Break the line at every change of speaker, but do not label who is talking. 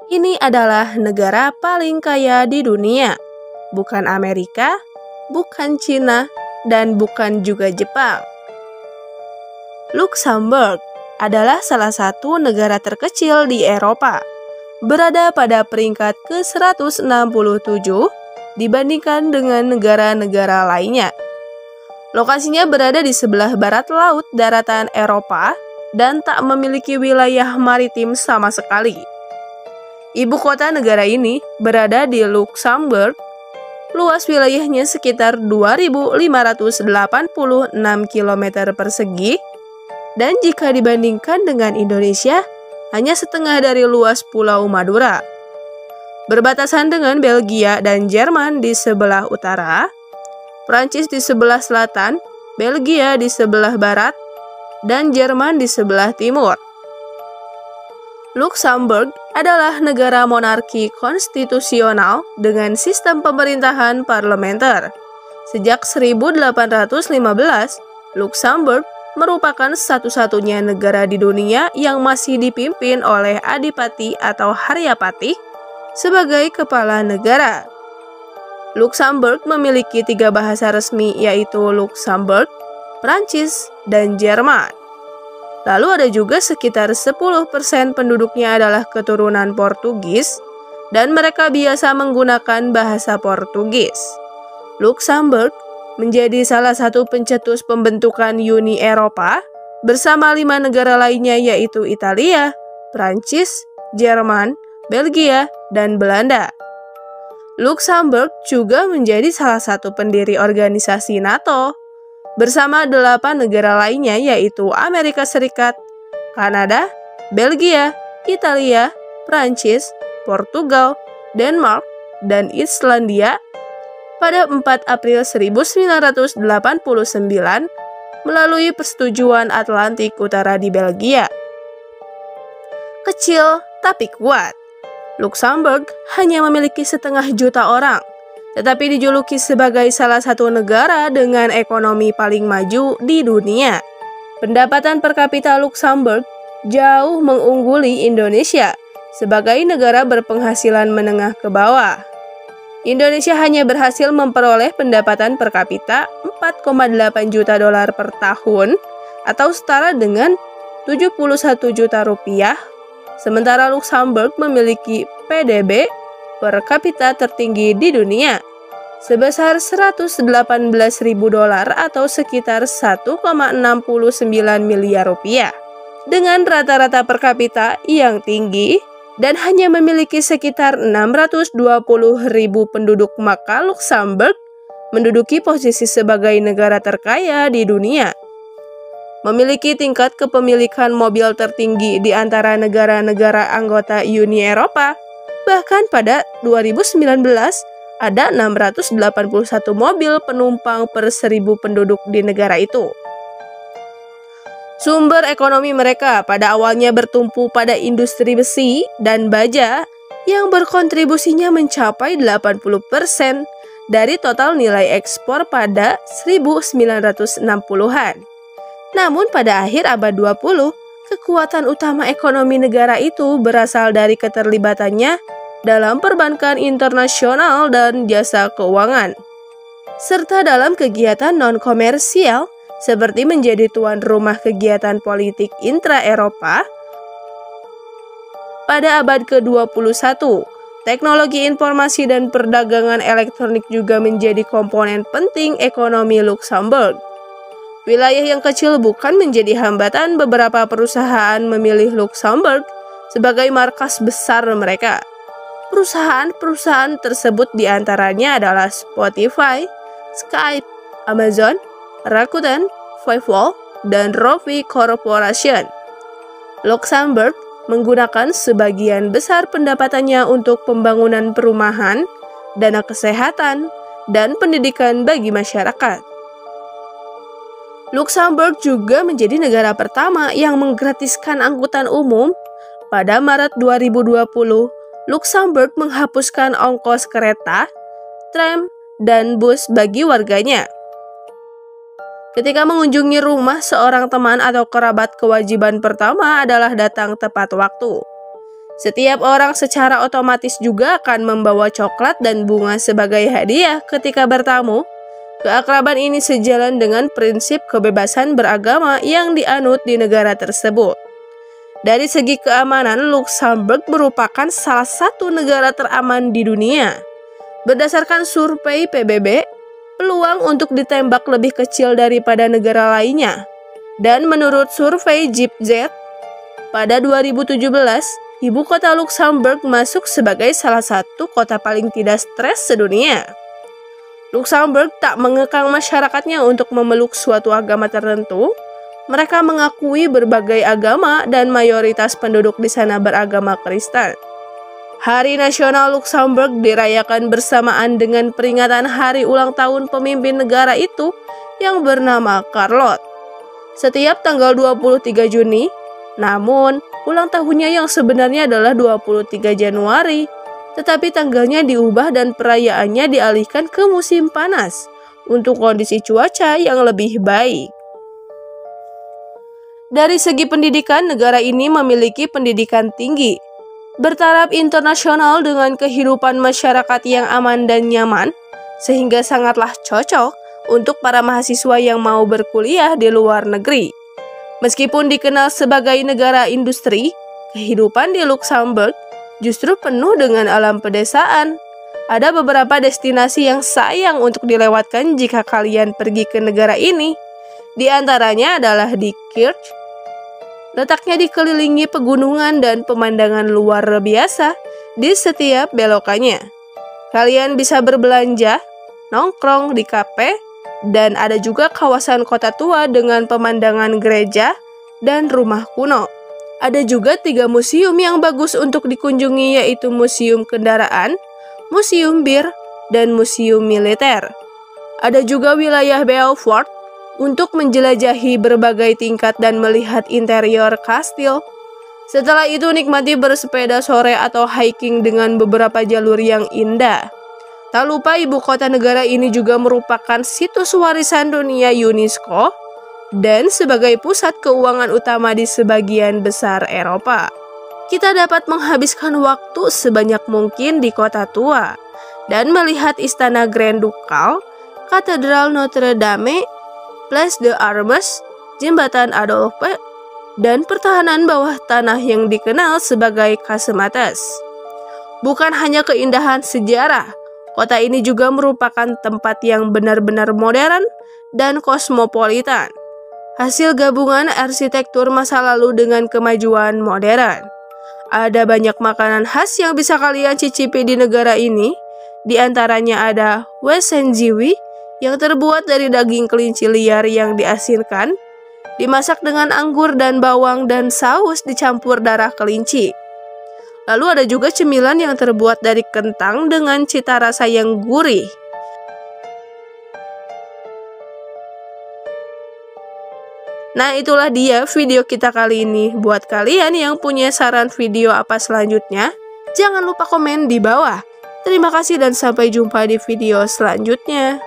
Ini adalah negara paling kaya di dunia, bukan Amerika, bukan Cina, dan bukan juga Jepang. Luxembourg adalah salah satu negara terkecil di Eropa, berada pada peringkat ke-167 dibandingkan dengan negara-negara lainnya. Lokasinya berada di sebelah barat laut daratan Eropa dan tak memiliki wilayah maritim sama sekali. Ibu kota negara ini berada di Luxembourg. Luas wilayahnya sekitar 2.586 km persegi, dan jika dibandingkan dengan Indonesia, hanya setengah dari luas Pulau Madura. Berbatasan dengan Belgia dan Jerman di sebelah utara, Prancis di sebelah selatan, Belgia di sebelah barat, dan Jerman di sebelah timur. Luxembourg adalah negara monarki konstitusional dengan sistem pemerintahan parlementer. Sejak 1815, Luxembourg merupakan satu-satunya negara di dunia yang masih dipimpin oleh adipati atau haryapati sebagai kepala negara. Luxembourg memiliki 3 bahasa resmi, yaitu Luxembourg, Prancis, dan Jerman. Lalu ada juga sekitar 10% penduduknya adalah keturunan Portugis, dan mereka biasa menggunakan bahasa Portugis. Luxembourg menjadi salah satu pencetus pembentukan Uni Eropa bersama 5 negara lainnya, yaitu Italia, Prancis, Jerman, Belgia, dan Belanda. Luxembourg juga menjadi salah satu pendiri organisasi NATO bersama 8 negara lainnya, yaitu Amerika Serikat, Kanada, Belgia, Italia, Prancis, Portugal, Denmark, dan Islandia pada 4 April 1989 melalui Persetujuan Atlantik Utara di Belgia. Kecil tapi kuat, Luxembourg hanya memiliki 500.000 orang, tetapi dijuluki sebagai salah satu negara dengan ekonomi paling maju di dunia. Pendapatan per kapita Luxembourg jauh mengungguli Indonesia sebagai negara berpenghasilan menengah ke bawah. Indonesia hanya berhasil memperoleh pendapatan per kapita 4,8 juta dolar per tahun atau setara dengan 71 juta rupiah. Sementara Luxembourg memiliki PDB per kapita tertinggi di dunia sebesar 118.000 dolar atau sekitar 1,69 miliar rupiah. Dengan rata-rata per kapita yang tinggi dan hanya memiliki sekitar 620.000 penduduk, maka Luxembourg menduduki posisi sebagai negara terkaya di dunia. Memiliki tingkat kepemilikan mobil tertinggi di antara negara-negara anggota Uni Eropa. Bahkan pada 2019 ada 681 mobil penumpang per 1.000 penduduk di negara itu. Sumber ekonomi mereka pada awalnya bertumpu pada industri besi dan baja yang berkontribusinya mencapai 80% dari total nilai ekspor pada 1960-an. Namun pada akhir abad 20, kekuatan utama ekonomi negara itu berasal dari keterlibatannya dalam perbankan internasional dan jasa keuangan, serta dalam kegiatan non-komersial seperti menjadi tuan rumah kegiatan politik intra-Eropa. Pada abad ke-21, teknologi informasi dan perdagangan elektronik juga menjadi komponen penting ekonomi Luxembourg. Wilayah yang kecil bukan menjadi hambatan beberapa perusahaan memilih Luxembourg sebagai markas besar mereka. Perusahaan-perusahaan tersebut diantaranya adalah Spotify, Skype, Amazon, Rakuten, Five-Wall, dan Rovi Corporation. Luxembourg menggunakan sebagian besar pendapatannya untuk pembangunan perumahan, dana kesehatan, dan pendidikan bagi masyarakat. Luxembourg juga menjadi negara pertama yang menggratiskan angkutan umum. Pada Maret 2020, Luxembourg menghapuskan ongkos kereta, tram, dan bus bagi warganya. Ketika mengunjungi rumah seorang teman atau kerabat, kewajiban pertama adalah datang tepat waktu. Setiap orang secara otomatis juga akan membawa coklat dan bunga sebagai hadiah ketika bertamu. Keakraban ini sejalan dengan prinsip kebebasan beragama yang dianut di negara tersebut. Dari segi keamanan, Luksemburg merupakan salah satu negara teraman di dunia. Berdasarkan survei PBB, peluang untuk ditembak lebih kecil daripada negara lainnya. Dan menurut survei GIPZ, pada 2017, ibu kota Luksemburg masuk sebagai salah satu kota paling tidak stres sedunia. Luksemburg tak mengekang masyarakatnya untuk memeluk suatu agama tertentu. Mereka mengakui berbagai agama dan mayoritas penduduk di sana beragama Kristen. Hari Nasional Luksemburg dirayakan bersamaan dengan peringatan hari ulang tahun pemimpin negara itu yang bernama Charlotte. Setiap tanggal 23 Juni, namun ulang tahunnya yang sebenarnya adalah 23 Januari, tetapi tanggalnya diubah dan perayaannya dialihkan ke musim panas untuk kondisi cuaca yang lebih baik. Dari segi pendidikan, negara ini memiliki pendidikan tinggi, bertaraf internasional dengan kehidupan masyarakat yang aman dan nyaman, sehingga sangatlah cocok untuk para mahasiswa yang mau berkuliah di luar negeri. Meskipun dikenal sebagai negara industri, kehidupan di Luksemburg justru penuh dengan alam pedesaan. Ada beberapa destinasi yang sayang untuk dilewatkan jika kalian pergi ke negara ini. Di antaranya adalah di Kirch. Letaknya dikelilingi pegunungan dan pemandangan luar biasa di setiap belokannya. Kalian bisa berbelanja, nongkrong di kafe, dan ada juga kawasan kota tua dengan pemandangan gereja dan rumah kuno. Ada juga 3 museum yang bagus untuk dikunjungi, yaitu Museum Kendaraan, Museum Bir, dan Museum Militer. Ada juga wilayah Beaufort untuk menjelajahi berbagai tingkat dan melihat interior kastil. Setelah itu nikmati bersepeda sore atau hiking dengan beberapa jalur yang indah. Tak lupa ibu kota negara ini juga merupakan situs warisan dunia UNESCO dan sebagai pusat keuangan utama di sebagian besar Eropa. Kita dapat menghabiskan waktu sebanyak mungkin di kota tua dan melihat Istana Grand Ducal, Katedral Notre Dame, Place d'Armes, Jembatan Adolphe, dan pertahanan bawah tanah yang dikenal sebagai Casemates. Bukan hanya keindahan sejarah, kota ini juga merupakan tempat yang benar-benar modern dan kosmopolitan. Hasil gabungan arsitektur masa lalu dengan kemajuan modern. Ada banyak makanan khas yang bisa kalian cicipi di negara ini. Di antaranya ada Wesenziwi yang terbuat dari daging kelinci liar yang diasinkan, dimasak dengan anggur dan bawang dan saus dicampur darah kelinci. Lalu ada juga cemilan yang terbuat dari kentang dengan cita rasa yang gurih. Nah, itulah dia video kita kali ini. Buat kalian yang punya saran video apa selanjutnya, jangan lupa komen di bawah. Terima kasih dan sampai jumpa di video selanjutnya.